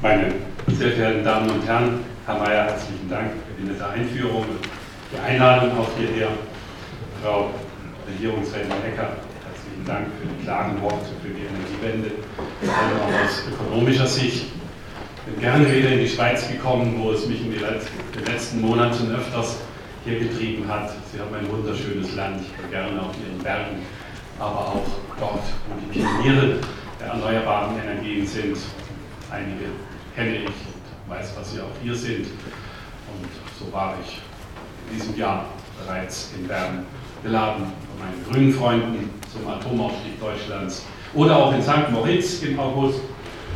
Meine sehr verehrten Damen und Herren, Herr Mayer, herzlichen Dank für die nette Einführung und die Einladung auch hierher. Frau Regierungsrätin Ecker, herzlichen Dank für die klaren Worte für die Energiewende, vor allem auch aus ökonomischer Sicht. Ich bin gerne wieder in die Schweiz gekommen, wo es mich in den letzten Monaten öfters hier getrieben hat. Sie haben ein wunderschönes Land, ich bin gerne auf Ihren Bergen, aber auch dort, wo die Pioniere der erneuerbaren Energien sind. Einige kenne ich und weiß, was Sie auch hier sind. Und so war ich in diesem Jahr bereits in Bern geladen von meinen grünen Freunden zum Atomausstieg Deutschlands oder auch in St. Moritz im August,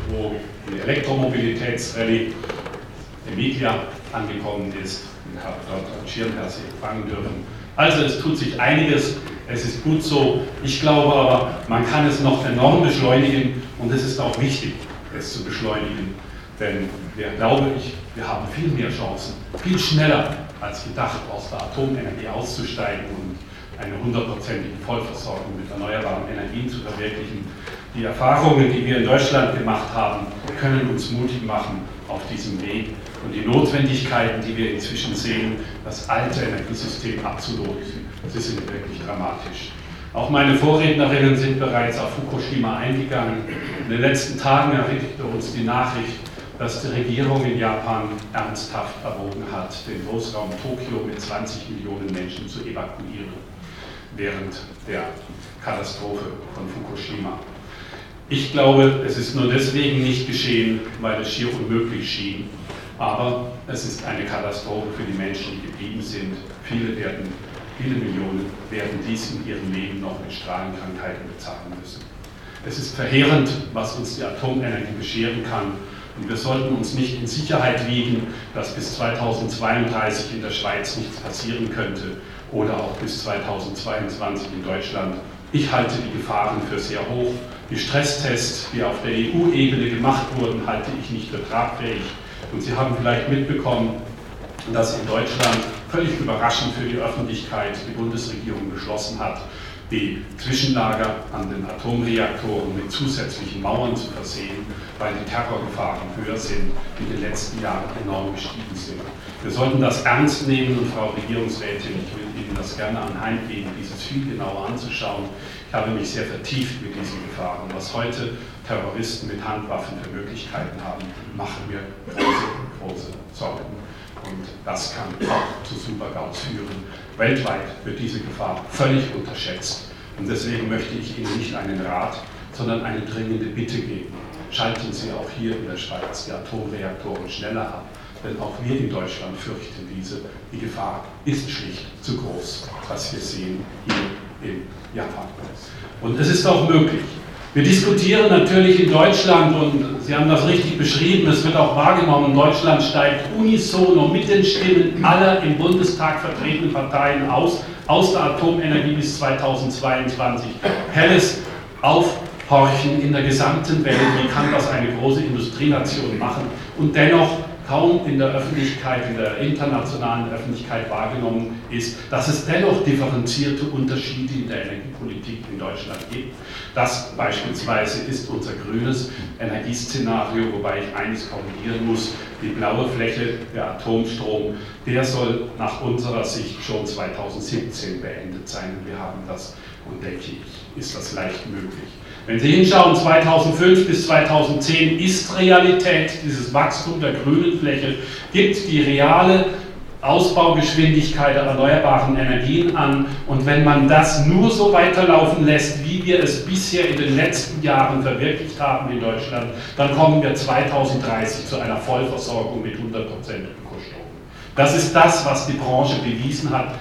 wo die Elektromobilitätsrallye Emilia angekommen ist und habe dort am Schirmherz empfangen dürfen. Also es tut sich einiges, es ist gut so. Ich glaube aber, man kann es noch enorm beschleunigen und es ist auch wichtig, es zu beschleunigen, denn glaube ich, wir haben viel mehr Chancen, viel schneller als gedacht aus der Atomenergie auszusteigen und eine 100%ige Vollversorgung mit erneuerbaren Energien zu verwirklichen. Die Erfahrungen, die wir in Deutschland gemacht haben, können uns mutig machen auf diesem Weg und die Notwendigkeiten, die wir inzwischen sehen, das alte Energiesystem abzulosen, sie sind wirklich dramatisch. Auch meine Vorrednerinnen sind bereits auf Fukushima eingegangen. In den letzten Tagen erreichte uns die Nachricht, dass die Regierung in Japan ernsthaft erwogen hat, den Großraum Tokio mit 20 Millionen Menschen zu evakuieren während der Katastrophe von Fukushima. Ich glaube, es ist nur deswegen nicht geschehen, weil es schier unmöglich schien. Aber es ist eine Katastrophe für die Menschen, die geblieben sind. Viele Millionen werden dies in ihrem Leben noch mit Strahlenkrankheiten bezahlen müssen. Es ist verheerend, was uns die Atomenergie bescheren kann. Und wir sollten uns nicht in Sicherheit wiegen, dass bis 2032 in der Schweiz nichts passieren könnte oder auch bis 2022 in Deutschland. Ich halte die Gefahren für sehr hoch. Die Stresstests, die auf der EU-Ebene gemacht wurden, halte ich nicht für tragfähig. Und Sie haben vielleicht mitbekommen, dass in Deutschland völlig überraschend für die Öffentlichkeit die Bundesregierung beschlossen hat, die Zwischenlager an den Atomreaktoren mit zusätzlichen Mauern zu versehen, weil die Terrorgefahren höher sind, die in den letzten Jahren enorm gestiegen sind. Wir sollten das ernst nehmen und Frau Regierungsrätin, ich will Ihnen das gerne anheimgeben, dieses viel genauer anzuschauen. Ich habe mich sehr vertieft mit diesen Gefahren. Was heute Terroristen mit Handwaffen für Möglichkeiten haben, macht mir große Sorgen. Und das kann auch zu Super-GAUs führen. Weltweit wird diese Gefahr völlig unterschätzt. Und deswegen möchte ich Ihnen nicht einen Rat, sondern eine dringende Bitte geben. Schalten Sie auch hier in der Schweiz die Atomreaktoren schneller ab. Denn auch wir in Deutschland fürchten diese. Die Gefahr ist schlicht zu groß, was wir sehen hier in Japan. Und es ist auch möglich. Wir diskutieren natürlich in Deutschland, und Sie haben das richtig beschrieben, es wird auch wahrgenommen, Deutschland steigt unisono mit den Stimmen aller im Bundestag vertretenen Parteien aus der Atomenergie bis 2022. Helles Aufhorchen in der gesamten Welt, wie kann das eine große Industrienation machen und dennoch kaum in der Öffentlichkeit, in der internationalen Öffentlichkeit wahrgenommen ist, dass es dennoch differenzierte Unterschiede in der Energiepolitik in Deutschland gibt. Das beispielsweise ist unser grünes Energieszenario, wobei ich eines korrigieren muss, die blaue Fläche, der Atomstrom, der soll nach unserer Sicht schon 2017 beendet sein. Wir haben das, und denke ich, ist das leicht möglich. Wenn Sie hinschauen, 2005 bis 2010 ist Realität, dieses Wachstum der grünen Fläche gibt die reale Ausbaugeschwindigkeit der erneuerbaren Energien an. Und wenn man das nur so weiterlaufen lässt, wie wir es bisher in den letzten Jahren verwirklicht haben in Deutschland, dann kommen wir 2030 zu einer Vollversorgung mit 100% Ökostrom. Das ist das, was die Branche bewiesen hat,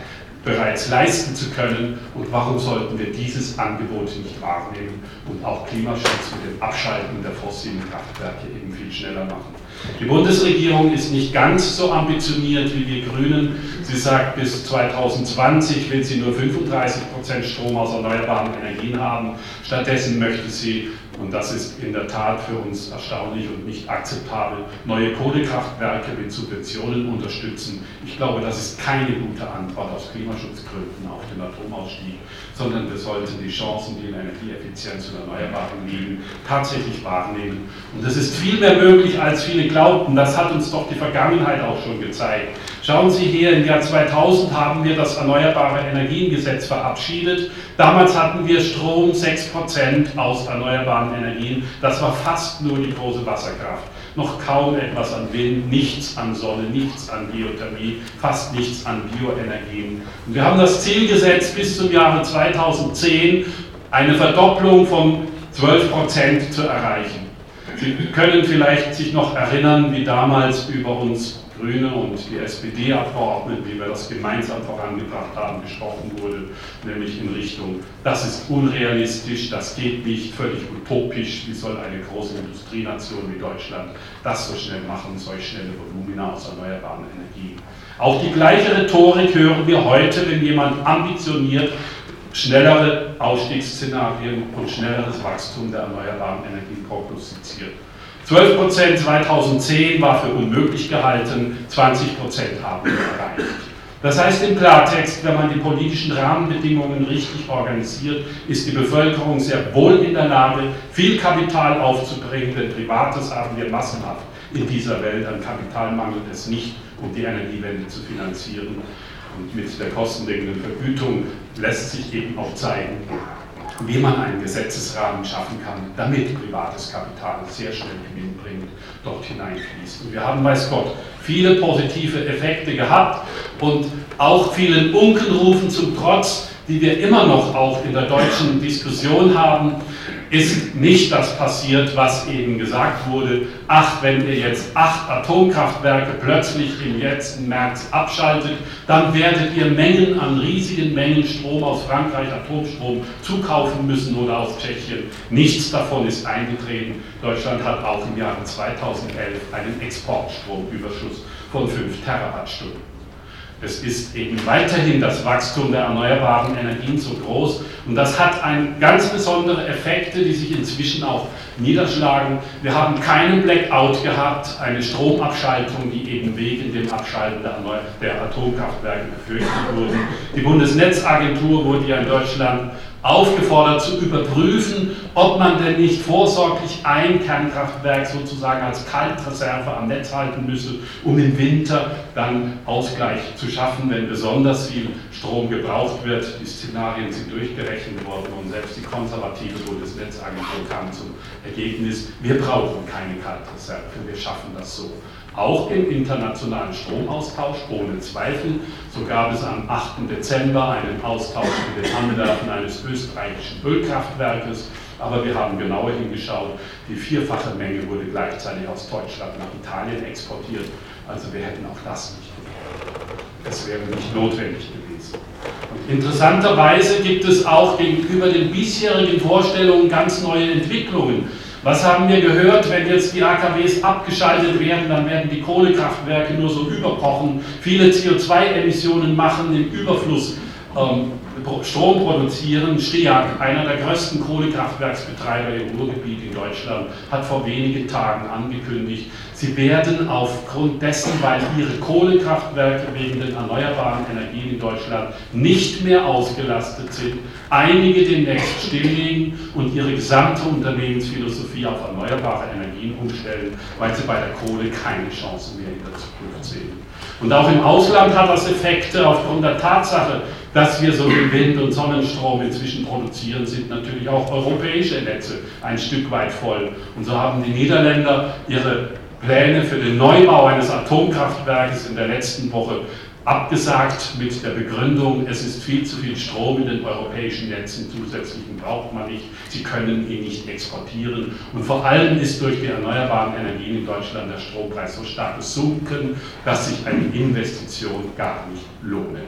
bereits leisten zu können, und warum sollten wir dieses Angebot nicht wahrnehmen und auch Klimaschutz mit dem Abschalten der fossilen Kraftwerke eben viel schneller machen. Die Bundesregierung ist nicht ganz so ambitioniert wie wir Grünen. Sie sagt, bis 2020 will sie nur 35% Strom aus erneuerbaren Energien haben. Stattdessen möchte sie Und das ist in der Tat für uns erstaunlich und nicht akzeptabel. Neue Kohlekraftwerke mit Subventionen unterstützen. Ich glaube, das ist keine gute Antwort aus Klimaschutzgründen auf den Atomausstieg, sondern wir sollten die Chancen, die in Energieeffizienz und Erneuerbaren liegen, tatsächlich wahrnehmen. Und das ist viel mehr möglich, als viele glaubten. Das hat uns doch die Vergangenheit auch schon gezeigt. Schauen Sie hier, im Jahr 2000 haben wir das Erneuerbare Energiengesetz verabschiedet. Damals hatten wir Strom 6% aus erneuerbaren Energien. Das war fast nur die große Wasserkraft. Noch kaum etwas an Wind, nichts an Sonne, nichts an Geothermie, fast nichts an Bioenergien. Und wir haben das Ziel gesetzt, bis zum Jahre 2010 eine Verdopplung von 12% zu erreichen. Sie können vielleicht sich noch erinnern, wie damals über uns Grüne und die SPD-Abgeordneten, wie wir das gemeinsam vorangebracht haben, gesprochen wurde, nämlich in Richtung, das ist unrealistisch, das geht nicht, völlig utopisch, wie soll eine große Industrienation wie Deutschland das so schnell machen, solch schnelle Volumina aus erneuerbaren Energien. Auch die gleiche Rhetorik hören wir heute, wenn jemand ambitioniert schnellere Ausstiegsszenarien und schnelleres Wachstum der erneuerbaren Energien prognostiziert. 12% 2010 war für unmöglich gehalten, 20% haben wir erreicht. Das heißt im Klartext, wenn man die politischen Rahmenbedingungen richtig organisiert, ist die Bevölkerung sehr wohl in der Lage, viel Kapital aufzubringen, denn Privates haben wir massenhaft in dieser Welt, an Kapital mangelt es nicht, um die Energiewende zu finanzieren. Und mit der kostendeckenden Vergütung lässt sich eben auch zeigen, wie man einen Gesetzesrahmen schaffen kann, damit privates Kapital sehr schnell gewinnbringend dort hineinfließt. Und wir haben, weiß Gott, viele positive Effekte gehabt und auch vielen Unkenrufen zum Trotz, die wir immer noch auch in der deutschen Diskussion haben, ist nicht das passiert, was eben gesagt wurde, ach, wenn ihr jetzt 8 Atomkraftwerke plötzlich im letzten März abschaltet, dann werdet ihr Mengen an riesigen Mengen Strom aus Frankreich, Atomstrom, zukaufen müssen oder aus Tschechien. Nichts davon ist eingetreten. Deutschland hat auch im Jahre 2011 einen Exportstromüberschuss von 5 Terawattstunden. Es ist eben weiterhin das Wachstum der erneuerbaren Energien so groß und das hat ganz besondere Effekte, die sich inzwischen auch niederschlagen. Wir haben keinen Blackout gehabt, eine Stromabschaltung, die eben wegen dem Abschalten der Atomkraftwerke befürchtet wurde. Die Bundesnetzagentur wurde ja in Deutschland aufgefordert zu überprüfen, ob man denn nicht vorsorglich ein Kernkraftwerk sozusagen als Kaltreserve am Netz halten müsse, um im Winter dann Ausgleich zu schaffen, wenn besonders viel Strom gebraucht wird. Die Szenarien sind durchgerechnet worden und selbst die konservative Bundesnetzagentur kam zum Ergebnis, wir brauchen keine Kaltreserve, wir schaffen das so. Auch im internationalen Stromaustausch, ohne Zweifel. So gab es am 8. Dezember einen Austausch mit den Anwerfen eines österreichischen Ölkraftwerkes. Aber wir haben genauer hingeschaut, die 4-fache Menge wurde gleichzeitig aus Deutschland nach Italien exportiert. Also wir hätten auch das nicht gebraucht. Das wäre nicht notwendig gewesen. Und interessanterweise gibt es auch gegenüber den bisherigen Vorstellungen ganz neue Entwicklungen. Was haben wir gehört, wenn jetzt die AKWs abgeschaltet werden, dann werden die Kohlekraftwerke nur so überkochen, viele CO2-Emissionen machen, im Überfluss Strom produzieren. STEAG, einer der größten Kohlekraftwerksbetreiber im Ruhrgebiet in Deutschland, hat vor wenigen Tagen angekündigt, sie werden aufgrund dessen, weil ihre Kohlekraftwerke wegen den erneuerbaren Energien in Deutschland nicht mehr ausgelastet sind, einige demnächst stilllegen und ihre gesamte Unternehmensphilosophie auf erneuerbare Energien umstellen, weil sie bei der Kohle keine Chance mehr in der Zukunft sehen. Und auch im Ausland hat das Effekte aufgrund der Tatsache, dass wir so viel Wind- und Sonnenstrom inzwischen produzieren, sind natürlich auch europäische Netze ein Stück weit voll. Und so haben die Niederländer ihre Pläne für den Neubau eines Atomkraftwerkes in der letzten Woche abgesagt mit der Begründung, es ist viel zu viel Strom in den europäischen Netzen, zusätzlichen braucht man nicht, sie können ihn nicht exportieren. Und vor allem ist durch die erneuerbaren Energien in Deutschland der Strompreis so stark gesunken, dass sich eine Investition gar nicht lohnt.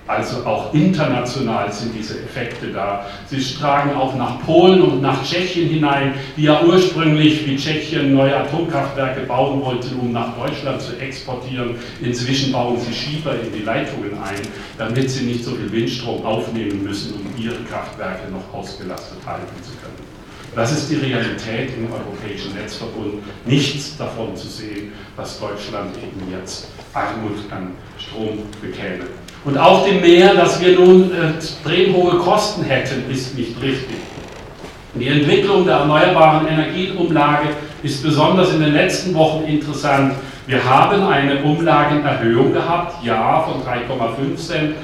Also auch international sind diese Effekte da. Sie tragen auch nach Polen und nach Tschechien hinein, die ja ursprünglich wie Tschechien neue Atomkraftwerke bauen wollten, um nach Deutschland zu exportieren. Inzwischen bauen sie Schiefer in die Leitungen ein, damit sie nicht so viel Windstrom aufnehmen müssen, um ihre Kraftwerke noch ausgelastet halten zu können. Das ist die Realität im europäischen Netzverbund. Nichts davon zu sehen, dass Deutschland eben jetzt Armut an Strom bekäme. Und auch dem Mehr, dass wir nun extrem hohe Kosten hätten, ist nicht richtig. Die Entwicklung der erneuerbaren Energienumlage ist besonders in den letzten Wochen interessant. Wir haben eine Umlagenerhöhung gehabt, ja, von 3,5 Cent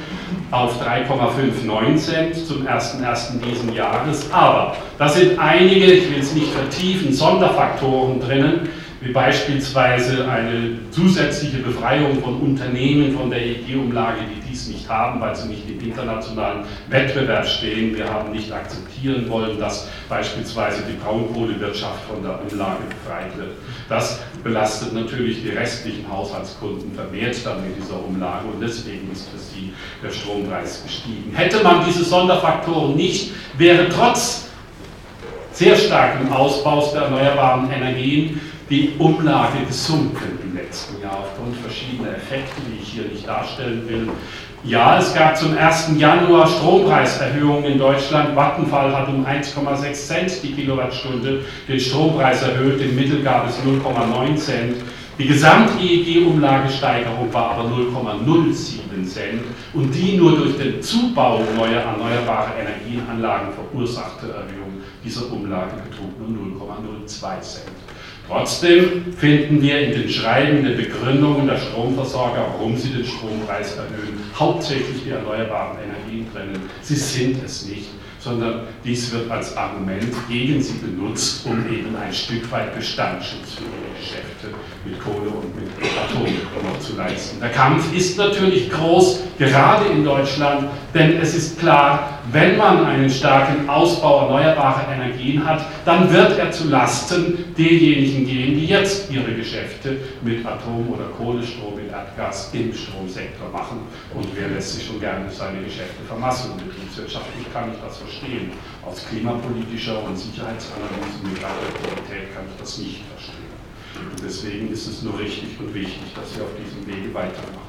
auf 3,59 Cent zum 1.1. diesen Jahres. Aber da sind einige, ich will es nicht vertiefen, Sonderfaktoren drinnen, wie beispielsweise eine zusätzliche Befreiung von Unternehmen von der EEG-Umlage, die dies nicht haben, weil sie nicht im internationalen Wettbewerb stehen. Wir haben nicht akzeptieren wollen, dass beispielsweise die Braunkohlewirtschaft von der Umlage befreit wird. Das belastet natürlich die restlichen Haushaltskunden vermehrt dann mit dieser Umlage und deswegen ist für sie der Strompreis gestiegen. Hätte man diese Sonderfaktoren nicht, wäre trotz sehr starken Ausbaus der erneuerbaren Energien die Umlage gesunken im letzten Jahr aufgrund verschiedener Effekte, die ich hier nicht darstellen will. Ja, es gab zum 1. Januar Strompreiserhöhungen in Deutschland. Vattenfall hat um 1,6 Cent die Kilowattstunde den Strompreis erhöht, im Mittel gab es 0,9 Cent. Die Gesamt-EEG-Umlagesteigerung war aber 0,07 Cent und die nur durch den Zubau neuer erneuerbare Energienanlagen verursachte Erhöhung dieser Umlage betrug nur 0,02 Cent. Trotzdem finden wir in den Schreiben der Begründungen der Stromversorger, warum sie den Strompreis erhöhen, hauptsächlich die erneuerbaren Energien drinnen. Sie sind es nicht, sondern dies wird als Argument gegen sie benutzt, um eben ein Stück weit Bestandsschutz für ihre Geschäfte mit Kohle und mit Atom noch zu leisten. Der Kampf ist natürlich groß, gerade in Deutschland, denn es ist klar, wenn man einen starken Ausbau erneuerbarer Energien hat, dann wird er zu Lasten derjenigen gehen, die jetzt ihre Geschäfte mit Atom- oder Kohlestrom, mit Erdgas im Stromsektor machen. Und wer lässt sich schon gerne seine Geschäfte vermasseln? Betriebswirtschaftlich kann ich das verstehen. Aus klimapolitischer und Sicherheitsanalyse mit Radioaktivität kann ich das nicht verstehen. Und deswegen ist es nur richtig und wichtig, dass wir auf diesem Wege weitermachen.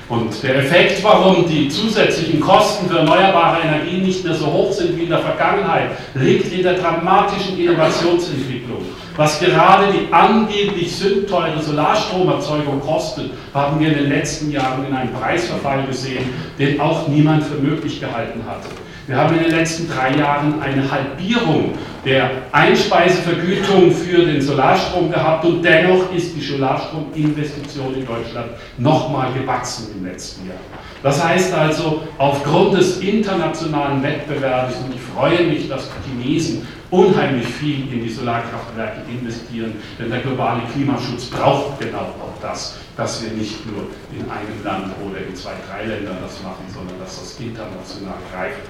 Und der Effekt, warum die zusätzlichen Kosten für erneuerbare Energien nicht mehr so hoch sind wie in der Vergangenheit, liegt in der dramatischen Innovationsentwicklung. Was gerade die angeblich sündteure Solarstromerzeugung kostet, haben wir in den letzten Jahren in einem Preisverfall gesehen, den auch niemand für möglich gehalten hatte. Wir haben in den letzten 3 Jahren eine Halbierung der Einspeisevergütung für den Solarstrom gehabt und dennoch ist die Solarstrominvestition in Deutschland nochmal gewachsen im letzten Jahr. Das heißt also, aufgrund des internationalen Wettbewerbs, und ich freue mich, dass die Chinesen unheimlich viel in die Solarkraftwerke investieren, denn der globale Klimaschutz braucht genau auch das, dass wir nicht nur in einem Land oder in 2, 3 Ländern das machen, sondern dass das international greift.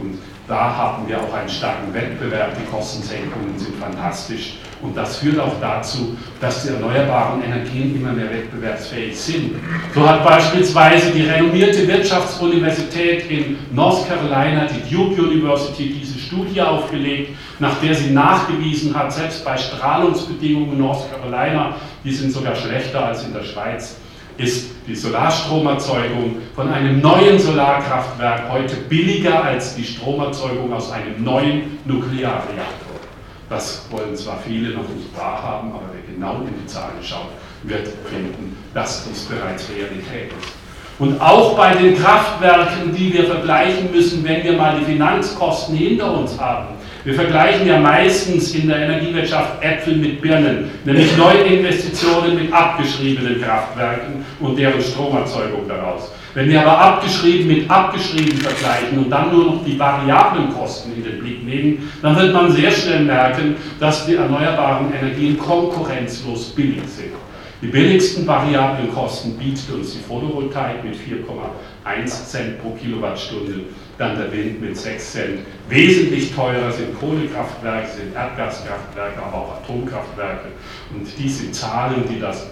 Und da haben wir auch einen starken Wettbewerb, die Kostensenkungen sind fantastisch und das führt auch dazu, dass die erneuerbaren Energien immer mehr wettbewerbsfähig sind. So hat beispielsweise die renommierte Wirtschaftsuniversität in North Carolina, die Duke University, diese Studie aufgelegt, nach der sie nachgewiesen hat, selbst bei Strahlungsbedingungen in North Carolina, die sind sogar schlechter als in der Schweiz, ist die Solarstromerzeugung von einem neuen Solarkraftwerk heute billiger als die Stromerzeugung aus einem neuen Nuklearreaktor. Das wollen zwar viele noch nicht wahrhaben, aber wer genau in die Zahlen schaut, wird finden, dass dies bereits Realität ist. Und auch bei den Kraftwerken, die wir vergleichen müssen, wenn wir mal die Finanzkosten hinter uns haben. Wir vergleichen ja meistens in der Energiewirtschaft Äpfel mit Birnen, nämlich Neuinvestitionen mit abgeschriebenen Kraftwerken und deren Stromerzeugung daraus. Wenn wir aber abgeschrieben mit abgeschrieben vergleichen und dann nur noch die variablen Kosten in den Blick nehmen, dann wird man sehr schnell merken, dass die erneuerbaren Energien konkurrenzlos billig sind. Die billigsten variablen Kosten bietet uns die Photovoltaik mit 4,1 Cent pro Kilowattstunde, dann der Wind mit 6 Cent. Wesentlich teurer sind Kohlekraftwerke, sind Erdgaskraftwerke, aber auch Atomkraftwerke. Und diese Zahlen, die das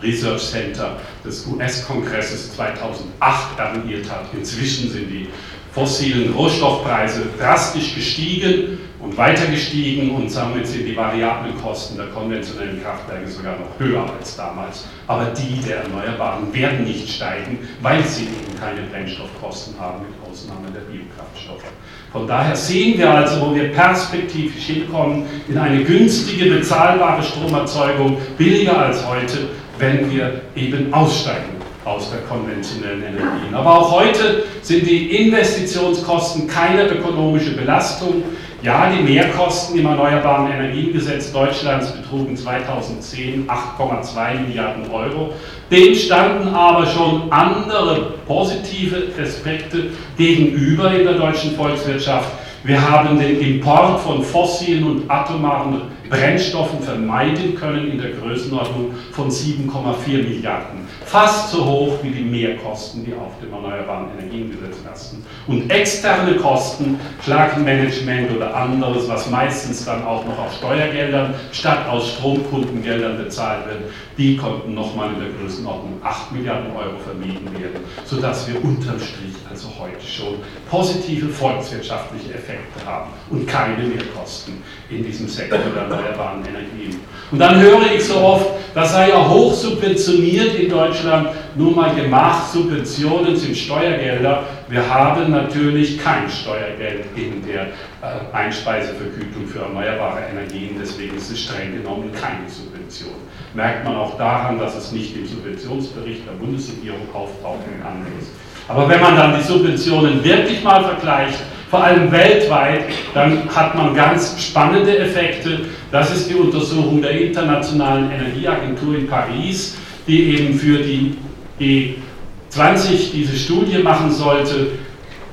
Research Center des US-Kongresses 2008 eruiert hat, inzwischen sind die fossilen Rohstoffpreise drastisch gestiegen und weiter gestiegen und somit sind die variablen Kosten der konventionellen Kraftwerke sogar noch höher als damals. Aber die der Erneuerbaren werden nicht steigen, weil sie eben keine Brennstoffkosten haben, mit Ausnahme der Biokraftstoffe. Von daher sehen wir also, wo wir perspektivisch hinkommen, in eine günstige, bezahlbare Stromerzeugung, billiger als heute, wenn wir eben aussteigen aus der konventionellen Energien. Aber auch heute sind die Investitionskosten keine ökonomische Belastung. Ja, die Mehrkosten im Erneuerbaren Energiengesetz Deutschlands betrugen 2010 8,2 Milliarden Euro. Dem standen aber schon andere positive Aspekte gegenüber in der deutschen Volkswirtschaft. Wir haben den Import von fossilen und atomaren Brennstoffen vermeiden können in der Größenordnung von 7,4 Milliarden. Fast so hoch wie die Mehrkosten, die auf dem Erneuerbaren Energiengesetz lasten. Und externe Kosten, Schlagmanagement oder anderes, was meistens dann auch noch auf Steuergeldern statt aus Stromkundengeldern bezahlt wird, die konnten nochmal in der Größenordnung 8 Milliarden Euro vermieden werden, sodass wir unterm Strich also heute schon positive volkswirtschaftliche Effekte haben und keine Mehrkosten in diesem Sektor der erneuerbaren Energien. Und dann höre ich so oft, das sei ja hoch subventioniert in Deutschland, nur mal gemacht, Subventionen sind Steuergelder. Wir haben natürlich kein Steuergeld in der Einspeisevergütung für erneuerbare Energien, deswegen ist es streng genommen keine Subvention. Merkt man auch daran, dass es nicht im Subventionsbericht der Bundesregierung auftaucht und anderes. Aber wenn man dann die Subventionen wirklich mal vergleicht, vor allem weltweit, dann hat man ganz spannende Effekte. Das ist die Untersuchung der Internationalen Energieagentur in Paris, die eben für die G20 diese Studie machen sollte.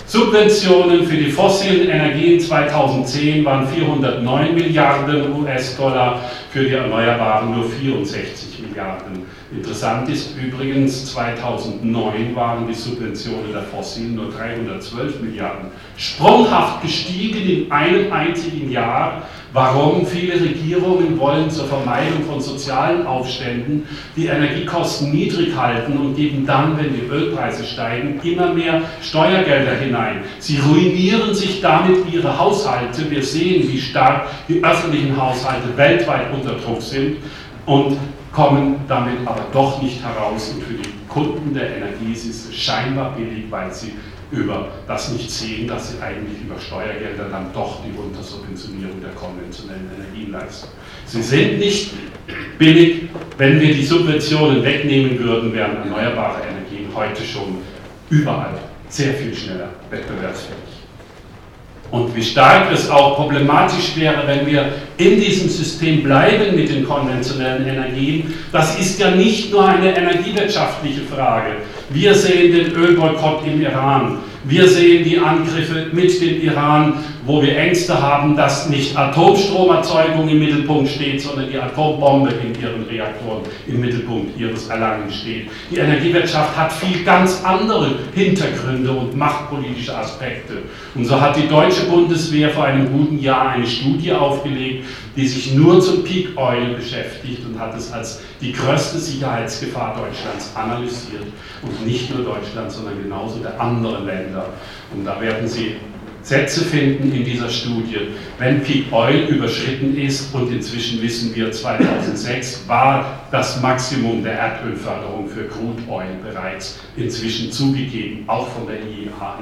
Subventionen für die fossilen Energien 2010 waren 409 Milliarden US-Dollar, für die Erneuerbaren nur 64 Milliarden. Interessant ist übrigens, 2009 waren die Subventionen der Fossilen nur 312 Milliarden. Sprunghaft gestiegen in einem einzigen Jahr. Warum? Viele Regierungen wollen zur Vermeidung von sozialen Aufständen die Energiekosten niedrig halten und geben dann, wenn die Ölpreise steigen, immer mehr Steuergelder hinein. Sie ruinieren sich damit ihre Haushalte. Wir sehen, wie stark die öffentlichen Haushalte weltweit unter Druck sind und kommen damit aber doch nicht heraus. Und für die Kunden der Energie ist es scheinbar billig, weil sie über das nicht sehen, dass sie eigentlich über Steuergelder dann doch die Untersubventionierung der konventionellen Energien leisten. Sie sind nicht billig. Wenn wir die Subventionen wegnehmen würden, wären erneuerbare Energien heute schon überall sehr viel schneller wettbewerbsfähig. Und wie stark es auch problematisch wäre, wenn wir in diesem System bleiben mit den konventionellen Energien, das ist ja nicht nur eine energiewirtschaftliche Frage. Wir sehen den Ölboykott im Iran, wir sehen die Angriffe mit dem Iran, wo wir Ängste haben, dass nicht Atomstromerzeugung im Mittelpunkt steht, sondern die Atombombe in ihren Reaktoren im Mittelpunkt ihres Erlangens steht. Die Energiewirtschaft hat viel ganz andere Hintergründe und machtpolitische Aspekte. Und so hat die deutsche Bundeswehr vor einem guten Jahr eine Studie aufgelegt, die sich nur zum Peak Oil beschäftigt und hat es als die größte Sicherheitsgefahr Deutschlands analysiert. Und nicht nur Deutschland, sondern genauso der anderen Länder. Und da werden Sie Sätze finden in dieser Studie, wenn Peak Oil überschritten ist, und inzwischen wissen wir, 2006 war das Maximum der Erdölförderung für Crude Oil bereits inzwischen zugegeben, auch von der IEA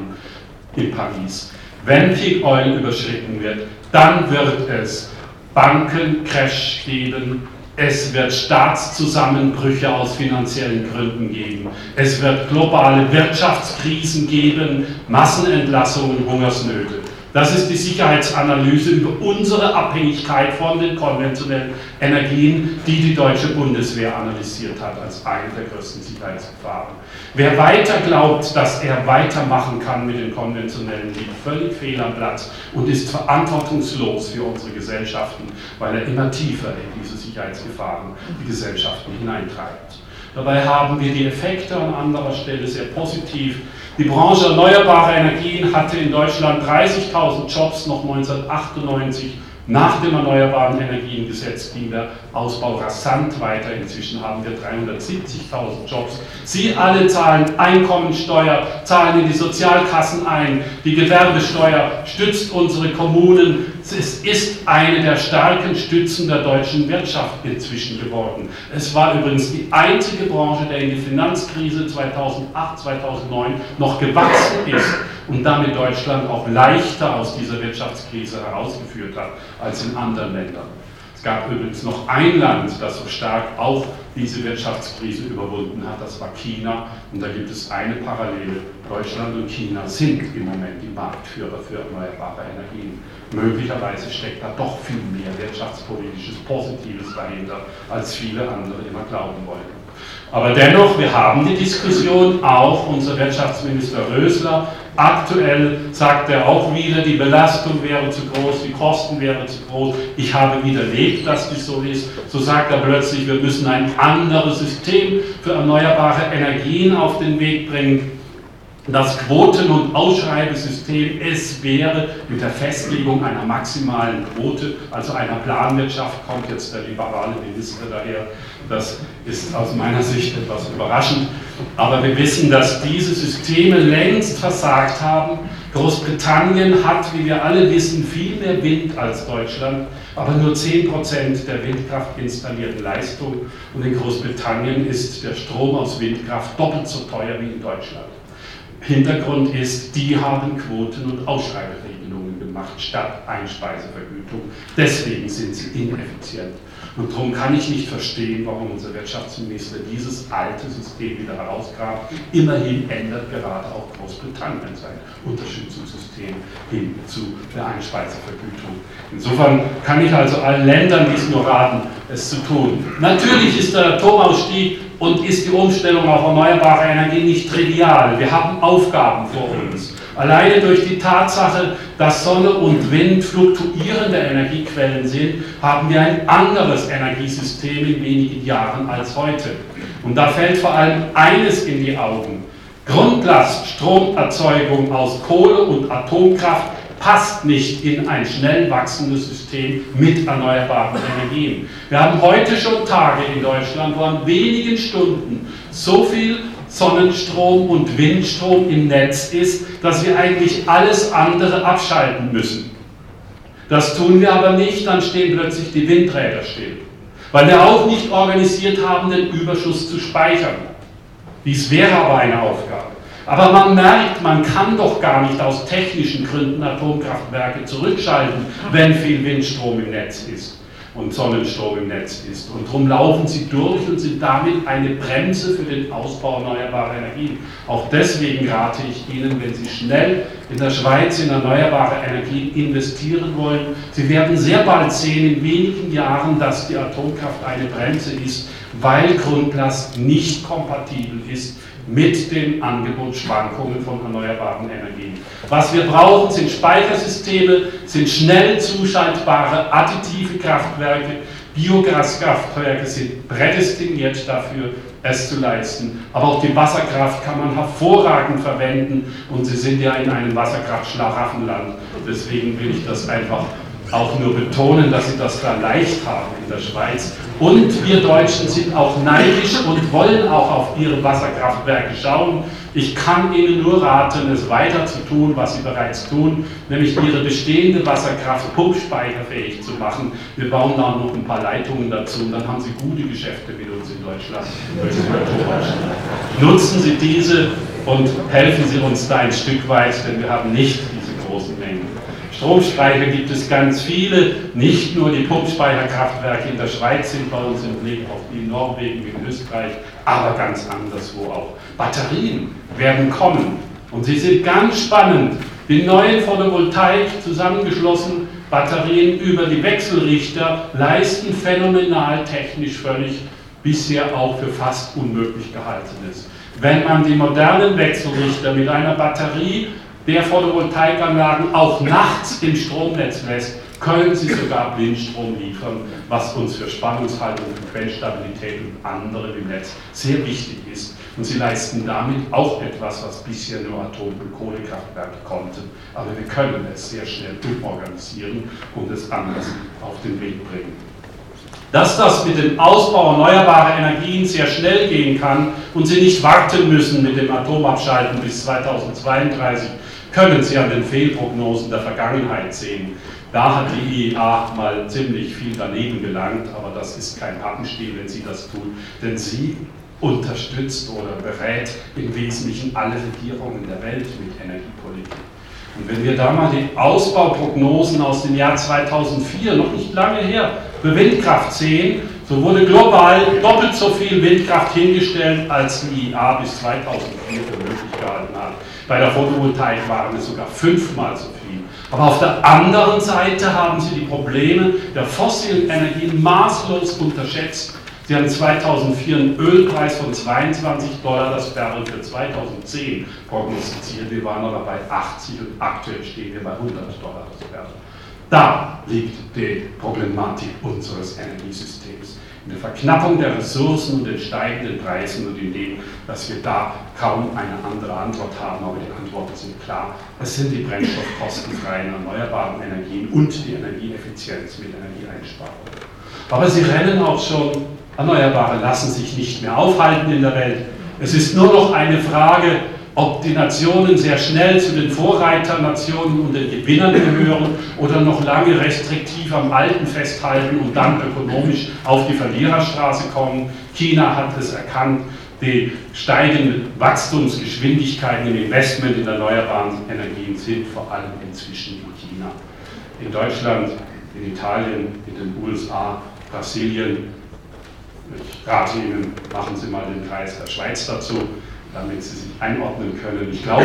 in Paris. Wenn Peak Oil überschritten wird, dann wird es Bankencrash geben, es wird Staatszusammenbrüche aus finanziellen Gründen geben, es wird globale Wirtschaftskrisen geben, Massenentlassungen, Hungersnöte. Das ist die Sicherheitsanalyse über unsere Abhängigkeit von den konventionellen Energien, die die deutsche Bundeswehr analysiert hat als eine der größten Sicherheitsgefahren. Wer weiter glaubt, dass er weitermachen kann mit den konventionellen, liegt völlig fehl am Platz und ist verantwortungslos für unsere Gesellschaften, weil er immer tiefer in diese Sicherheitsgefahren die Gesellschaften hineintreibt. Dabei haben wir die Effekte an anderer Stelle sehr positiv. Die Branche erneuerbare Energien hatte in Deutschland 30.000 Jobs noch 1998. Nach dem Erneuerbaren Energiengesetz ging der Ausbau rasant weiter. Inzwischen haben wir 370.000 Jobs. Sie alle zahlen Einkommensteuer, zahlen in die Sozialkassen ein. Die Gewerbesteuer stützt unsere Kommunen. Es ist eine der starken Stützen der deutschen Wirtschaft inzwischen geworden. Es war übrigens die einzige Branche, der in die Finanzkrise 2008, 2009 noch gewachsen ist und damit Deutschland auch leichter aus dieser Wirtschaftskrise herausgeführt hat als in anderen Ländern. Es gab übrigens noch ein Land, das so stark auch diese Wirtschaftskrise überwunden hat, das war China. Und da gibt es eine Parallele. Deutschland und China sind im Moment die Marktführer für erneuerbare Energien. Möglicherweise steckt da doch viel mehr wirtschaftspolitisches Positives dahinter, als viele andere immer glauben wollen. Aber dennoch, wir haben die Diskussion, auch unser Wirtschaftsminister Rösler. Aktuell sagt er auch wieder, die Belastung wäre zu groß, die Kosten wären zu groß. Ich habe widerlegt, dass dies so ist. So sagt er plötzlich, wir müssen ein anderes System für erneuerbare Energien auf den Weg bringen. Das Quoten- und Ausschreibesystem, es wäre mit der Festlegung einer maximalen Quote, also einer Planwirtschaft, kommt jetzt der liberale Minister daher. Das ist aus meiner Sicht etwas überraschend. Aber wir wissen, dass diese Systeme längst versagt haben. Großbritannien hat, wie wir alle wissen, viel mehr Wind als Deutschland, aber nur 10% der Windkraft installierten Leistung. Und in Großbritannien ist der Strom aus Windkraft doppelt so teuer wie in Deutschland. Hintergrund ist, die haben Quoten- und Ausschreiberegelungen gemacht statt Einspeisevergütung. Deswegen sind sie ineffizient. Und darum kann ich nicht verstehen, warum unser Wirtschaftsminister dieses alte System wieder herausgrabt. Immerhin ändert gerade auch Großbritannien sein Unterstützungssystem hin zu der Einspeisevergütung. Insofern kann ich also allen Ländern dies nur raten, es zu tun. Natürlich ist der Atomausstieg und ist die Umstellung auf erneuerbare Energie nicht trivial. Wir haben Aufgaben vor uns. Alleine durch die Tatsache, dass Sonne und Wind fluktuierende Energiequellen sind, haben wir ein anderes Energiesystem in wenigen Jahren als heute. Und da fällt vor allem eines in die Augen. Grundlast Stromerzeugung aus Kohle und Atomkraft passt nicht in ein schnell wachsendes System mit erneuerbaren Energien. Wir haben heute schon Tage in Deutschland, wo an wenigen Stunden so viel Sonnenstrom und Windstrom im Netz ist, dass wir eigentlich alles andere abschalten müssen. Das tun wir aber nicht, dann stehen plötzlich die Windräder still. Weil wir auch nicht organisiert haben, den Überschuss zu speichern. Dies wäre aber eine Aufgabe. Aber man merkt, man kann doch gar nicht aus technischen Gründen Atomkraftwerke zurückschalten, wenn viel Windstrom im Netz ist und Sonnenstrom im Netz ist. Und darum laufen sie durch und sind damit eine Bremse für den Ausbau erneuerbarer Energien. Auch deswegen rate ich Ihnen, wenn Sie schnell in der Schweiz in erneuerbare Energien investieren wollen, Sie werden sehr bald sehen, in wenigen Jahren, dass die Atomkraft eine Bremse ist, weil Grundlast nicht kompatibel ist mit den Angebotsschwankungen von erneuerbaren Energien. Was wir brauchen, sind Speichersysteme, sind schnell zuschaltbare additive Kraftwerke. Biogaskraftwerke sind prädestiniert dafür, es zu leisten. Aber auch die Wasserkraft kann man hervorragend verwenden und Sie sind ja in einem Wasserkraftschlaraffenland. Deswegen will ich das einfach auch nur betonen, dass Sie das da leicht haben in der Schweiz. Und wir Deutschen sind auch neidisch und wollen auch auf ihre Wasserkraftwerke schauen. Ich kann Ihnen nur raten, es weiter zu tun, was Sie bereits tun, nämlich Ihre bestehende Wasserkraft pumpspeicherfähig zu machen. Wir bauen da noch ein paar Leitungen dazu und dann haben Sie gute Geschäfte mit uns in Deutschland. Nutzen Sie diese und helfen Sie uns da ein Stück weit, denn wir haben nicht diese großen Mengen. Stromspeicher gibt es ganz viele, nicht nur die Pumpspeicherkraftwerke in der Schweiz sind bei uns im Blick, auch die in Norwegen, in Österreich, aber ganz anderswo auch. Batterien werden kommen und sie sind ganz spannend. Die neuen Photovoltaik zusammengeschlossen, Batterien über die Wechselrichter leisten phänomenal technisch völlig bisher auch für fast unmöglich gehaltenes. Wenn man die modernen Wechselrichter mit einer Batterie der Photovoltaikanlagen auch nachts im Stromnetz lässt, können sie sogar Blindstrom liefern, was uns für Spannungshaltung, Frequenzstabilität und andere im Netz sehr wichtig ist. Und sie leisten damit auch etwas, was bisher nur Atom- und Kohlekraftwerke konnten. Aber wir können es sehr schnell umorganisieren und es anders auf den Weg bringen. Dass das mit dem Ausbau erneuerbarer Energien sehr schnell gehen kann und Sie nicht warten müssen mit dem Atomabschalten bis 2032, können Sie an den Fehlprognosen der Vergangenheit sehen. Da hat die IEA mal ziemlich viel daneben gelangt, aber das ist kein Pappenstiel, wenn sie das tut, denn sie unterstützt oder berät im Wesentlichen alle Regierungen der Welt mit Energiepolitik. Und wenn wir da mal die Ausbauprognosen aus dem Jahr 2004, noch nicht lange her, für Windkraft sehen, so wurde global doppelt so viel Windkraft hingestellt, als die IEA bis 2004 für möglich gehalten hat. Bei der Photovoltaik waren es sogar 5-mal so viel. Aber auf der anderen Seite haben Sie die Probleme der fossilen Energien maßlos unterschätzt. Sie haben 2004 einen Ölpreis von $22 das Barrel für 2010 prognostiziert. Wir waren aber bei 80 und aktuell stehen wir bei $100 das Barrel. Da liegt die Problematik unseres Energiesystems. In der Verknappung der Ressourcen und den steigenden Preisen und in dem, dass wir da kaum eine andere Antwort haben, aber die Antworten sind klar. Es sind die brennstoffkostenfreien erneuerbaren Energien und die Energieeffizienz mit Energieeinsparung. Aber sie rennen auch schon, Erneuerbare lassen sich nicht mehr aufhalten in der Welt. Es ist nur noch eine Frage, ob die Nationen sehr schnell zu den Vorreiternationen und den Gewinnern gehören oder noch lange restriktiv am Alten festhalten und dann ökonomisch auf die Verliererstraße kommen. China hat es erkannt, die steigenden Wachstumsgeschwindigkeiten im Investment in erneuerbare Energien sind vor allem inzwischen in China. In Deutschland, in Italien, in den USA, Brasilien. Ich rate Ihnen, machen Sie mal den Kreis der Schweiz dazu, damit Sie sich einordnen können. Ich glaube,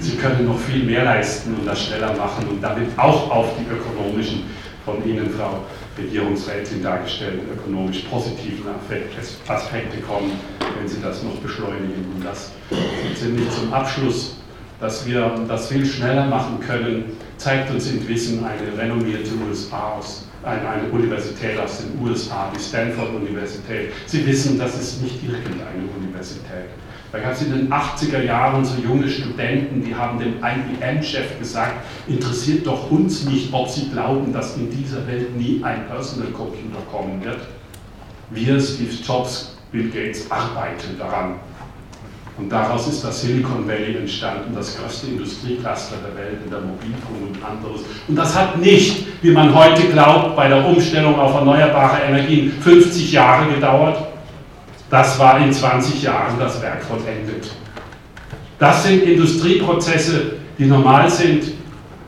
Sie können noch viel mehr leisten und das schneller machen und damit auch auf die ökonomischen, von Ihnen, Frau Regierungsrätin, dargestellten ökonomisch positiven Aspekte kommen, wenn Sie das noch beschleunigen. Und das ziemlich zum Abschluss, dass wir das viel schneller machen können, zeigt uns im Wissen eine renommierte eine Universität aus den USA, die Stanford-Universität. Sie wissen, das ist nicht irgendeine Universität. Da gab es in den 80er Jahren so junge Studenten, die haben dem IBM-Chef gesagt, interessiert doch uns nicht, ob Sie glauben, dass in dieser Welt nie ein Personal Computer kommen wird. Wir, Steve Jobs, Bill Gates, arbeiten daran. Und daraus ist das Silicon Valley entstanden, das größte Industriecluster der Welt in der Mobilfunk und anderes. Und das hat nicht, wie man heute glaubt, bei der Umstellung auf erneuerbare Energien 50 Jahre gedauert. Das war in 20 Jahren das Werk vollendet. Das sind Industrieprozesse, die normal sind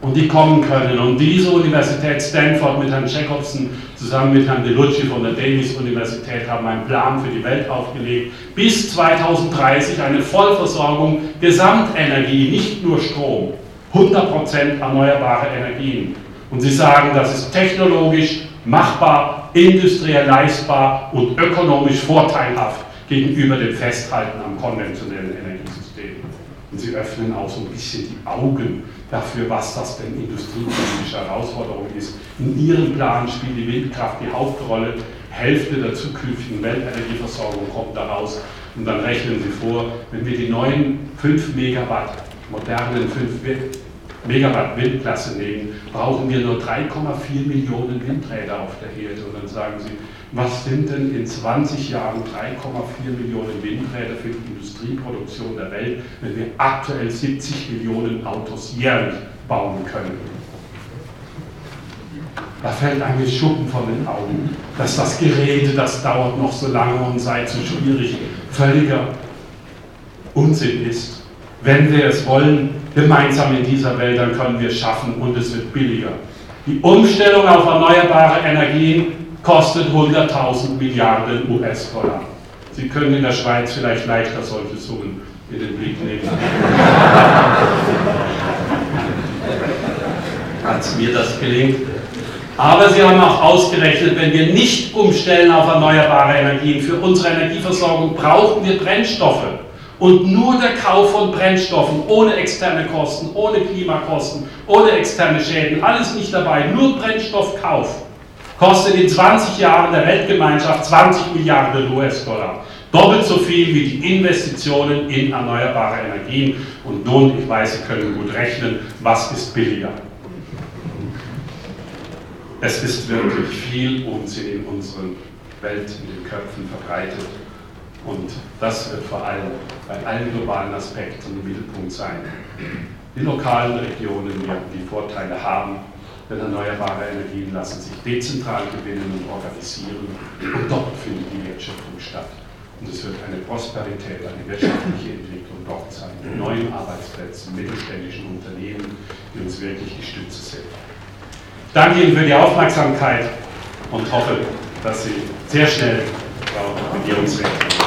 und die kommen können. Und diese Universität Stanford mit Herrn Jacobson zusammen mit Herrn DeLucci von der Davis-Universität haben einen Plan für die Welt aufgelegt. Bis 2030 eine Vollversorgung Gesamtenergie, nicht nur Strom, 100% erneuerbare Energien. Und sie sagen, das ist technologisch machbar, industriell leistbar und ökonomisch vorteilhaft gegenüber dem Festhalten am konventionellen Energiesystem. Und sie öffnen auch so ein bisschen die Augen dafür, was das denn industriepolitische Herausforderung ist. In ihrem Plan spielt die Windkraft die Hauptrolle. Hälfte der zukünftigen Weltenergieversorgung kommt daraus. Und dann rechnen Sie vor, wenn wir die neuen 5 Megawatt, modernen 5 Megawatt Windklasse nehmen, brauchen wir nur 3,4 Millionen Windräder auf der Erde. Und dann sagen Sie, was sind denn in 20 Jahren 3,4 Millionen Windräder für die Industrieproduktion der Welt, wenn wir aktuell 70 Millionen Autos jährlich bauen können? Da fällt eigentlich Schuppen von den Augen, dass das Gerede, das dauert noch so lange und sei zu schwierig, völliger Unsinn ist. Wenn wir es wollen, gemeinsam in dieser Welt, dann können wir es schaffen und es wird billiger. Die Umstellung auf erneuerbare Energien kostet 100.000 Milliarden US-Dollar. Sie können in der Schweiz vielleicht leichter solche Summen in den Blick nehmen. Als mir das gelingt. Aber Sie haben auch ausgerechnet, wenn wir nicht umstellen auf erneuerbare Energien, für unsere Energieversorgung brauchen wir Brennstoffe. Und nur der Kauf von Brennstoffen, ohne externe Kosten, ohne Klimakosten, ohne externe Schäden, alles nicht dabei, nur Brennstoffkauf, kostet in 20 Jahren der Weltgemeinschaft 20 Milliarden US-Dollar. Doppelt so viel wie die Investitionen in erneuerbare Energien. Und nun, ich weiß, Sie können gut rechnen, was ist billiger? Es ist wirklich viel Unsinn in unseren Welt in den Köpfen verbreitet. Und das wird vor allem bei allen globalen Aspekten im Mittelpunkt sein. Die lokalen Regionen werden die Vorteile haben, denn erneuerbare Energien lassen sich dezentral gewinnen und organisieren. Und dort findet die Wertschöpfung statt. Und es wird eine Prosperität, eine wirtschaftliche Entwicklung dort sein, mit neuen Arbeitsplätzen, mittelständischen Unternehmen, die uns wirklich die Stütze sind. Ich danke Ihnen für die Aufmerksamkeit und hoffe, dass Sie sehr schnell Frau Regierungsrätin